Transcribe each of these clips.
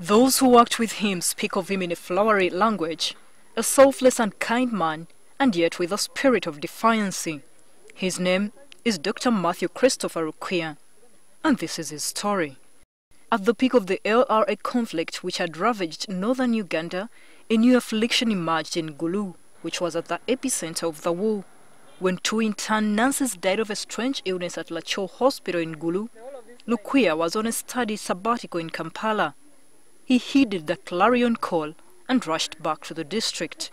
Those who worked with him speak of him in a flowery language, a selfless and kind man, and yet with a spirit of defiance. His name is Dr. Matthew Lukwiya, and this is his story. At the peak of the LRA conflict which had ravaged northern Uganda, a new affliction emerged in Gulu, which was at the epicenter of the war. When 2 intern nurses died of a strange illness at Lacho Hospital in Gulu, Lukwiya was on a study sabbatical in Kampala. He heeded the clarion call and rushed back to the district.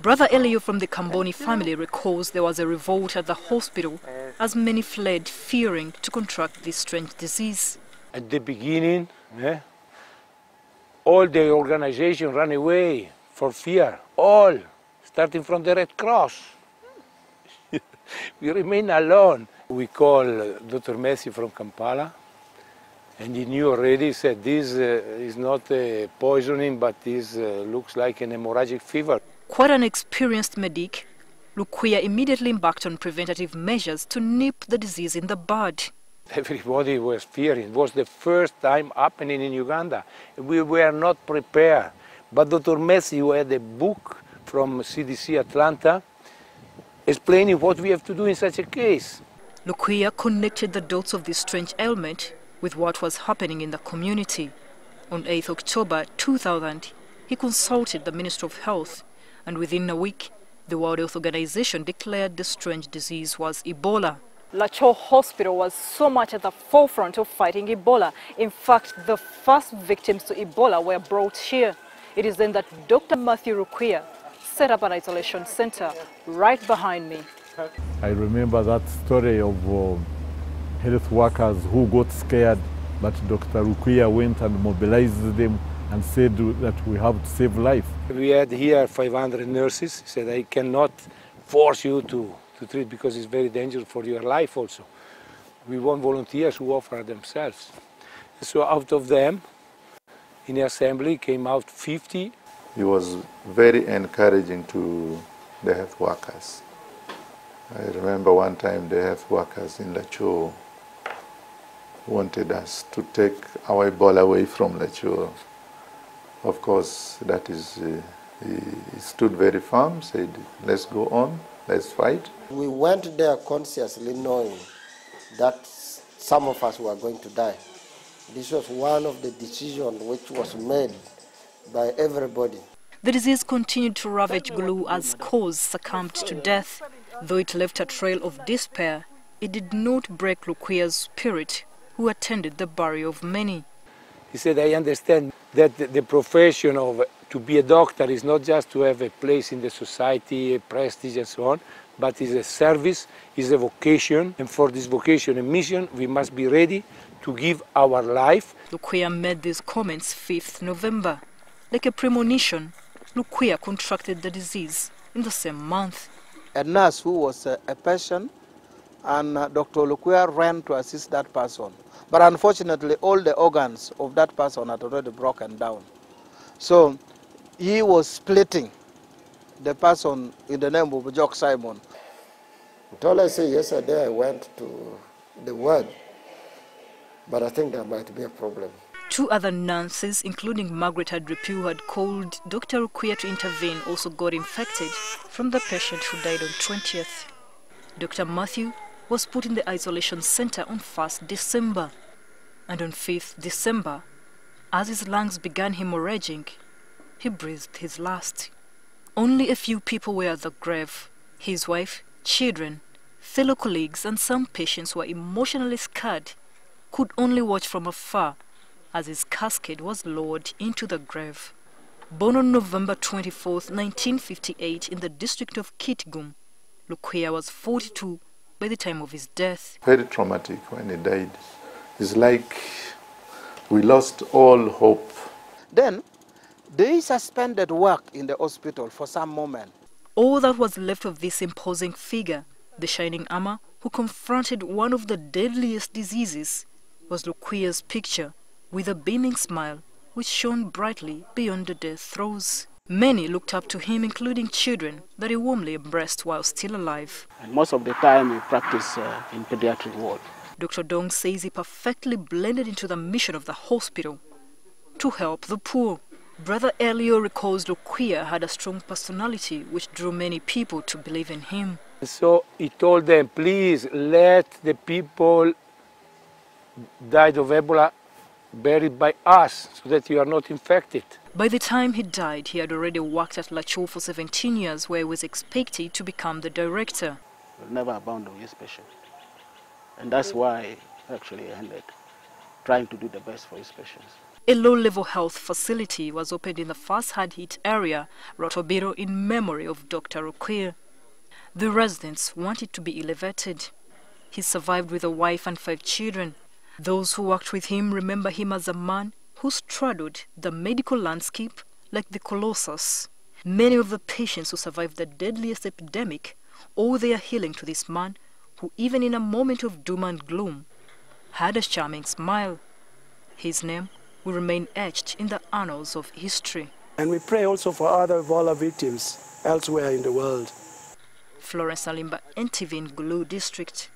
Brother Elio from the Kamboni family recalls there was a revolt at the hospital as many fled fearing to contract this strange disease. At the beginning, all the organization ran away for fear, all, starting from the Red Cross. We remain alone. We call Dr. Matthew from Kampala, and he knew already, said this is not poisoning, but this looks like an hemorrhagic fever. Quite an experienced medic, Lukwiya immediately embarked on preventative measures to nip the disease in the bud. Everybody was fearing. It was the first time happening in Uganda. We were not prepared. But Dr. Mathew had a book from CDC Atlanta explaining what we have to do in such a case. Lukwiya connected the dots of this strange ailment with what was happening in the community. On 8th October 2000, he consulted the Minister of Health, and within a week, the World Health Organization declared the strange disease was Ebola. Lacho Hospital was so much at the forefront of fighting Ebola. In fact, the first victims to Ebola were brought here. It is then that Dr. Matthew Lukwiya set up an isolation center right behind me. I remember that story of health workers who got scared, but Dr. Lukwiya went and mobilized them and said that we have to save life. We had here 500 nurses. He said, I cannot force you to treat because it's very dangerous for your life also. We want volunteers who offer themselves. So out of them, in the assembly, came out 50. He was very encouraging to the health workers. I remember one time the health workers in Lacho wanted us to take our Ebola away from Lacho. Of course, that is, he stood very firm, said, let's go on, let's fight. We went there consciously knowing that some of us were going to die. This was one of the decisions which was made by everybody. The disease continued to ravage Gulu as scores succumbed to death. Though it left a trail of despair, it did not break Lukwiya's spirit, who attended the burial of many. He said, I understand that the profession of to be a doctor is not just to have a place in the society, a prestige and so on, but is a service, is a vocation, and for this vocation and mission, we must be ready to give our life. Lukwiya made these comments 5th November. Like a premonition, Lukwiya contracted the disease in the same month. A nurse who was a patient, and Dr. Lukwiya ran to assist that person. But unfortunately, all the organs of that person had already broken down. So he was splitting the person in the name of Jock Simon. All I say, yesterday I went to the ward, but I think there might be a problem. 2 other nurses, including Margaret Hadripu, who had called Dr. Lukwiya to intervene, also got infected from the patient who died on 20th. Dr. Matthew was put in the isolation center on 1st December. And on 5th December, as his lungs began hemorrhaging, he breathed his last. Only a few people were at the grave. His wife, children, fellow colleagues, and some patients who were emotionally scarred could only watch from afar as his casket was lowered into the grave. Born on November 24, 1958 in the district of Kitgum, Lukwiya was 42 by the time of his death. Very traumatic when he died. It's like we lost all hope. Then they suspended work in the hospital for some moment. All that was left of this imposing figure, the shining armor who confronted one of the deadliest diseases, was Lukwiya's picture with a beaming smile which shone brightly beyond the death throes. Many looked up to him, including children that he warmly embraced while still alive. And most of the time we practice in pediatric ward. Dr. Dong says he perfectly blended into the mission of the hospital. to help the poor. Brother Elio recalls Lukwiya had a strong personality which drew many people to believe in him. So he told them, please let the people died of Ebola buried by us so that you are not infected. By the time he died, he had already worked at Lacho for 17 years, where he was expected to become the director. We'll never abandon his patient. And that's why actually I ended trying to do the best for his patients. A low-level health facility was opened in the first hard-hit area, Rotobiro, in memory of Dr. Lukwiya. The residents wanted to be elevated. He survived with a wife and 5 children. Those who worked with him remember him as a man who straddled the medical landscape like the Colossus. Many of the patients who survived the deadliest epidemic owe their healing to this man who, even in a moment of doom and gloom, had a charming smile. His name will remain etched in the annals of history. And we pray also for other Ebola victims elsewhere in the world. Florence Alimba, NTV in Gulu District.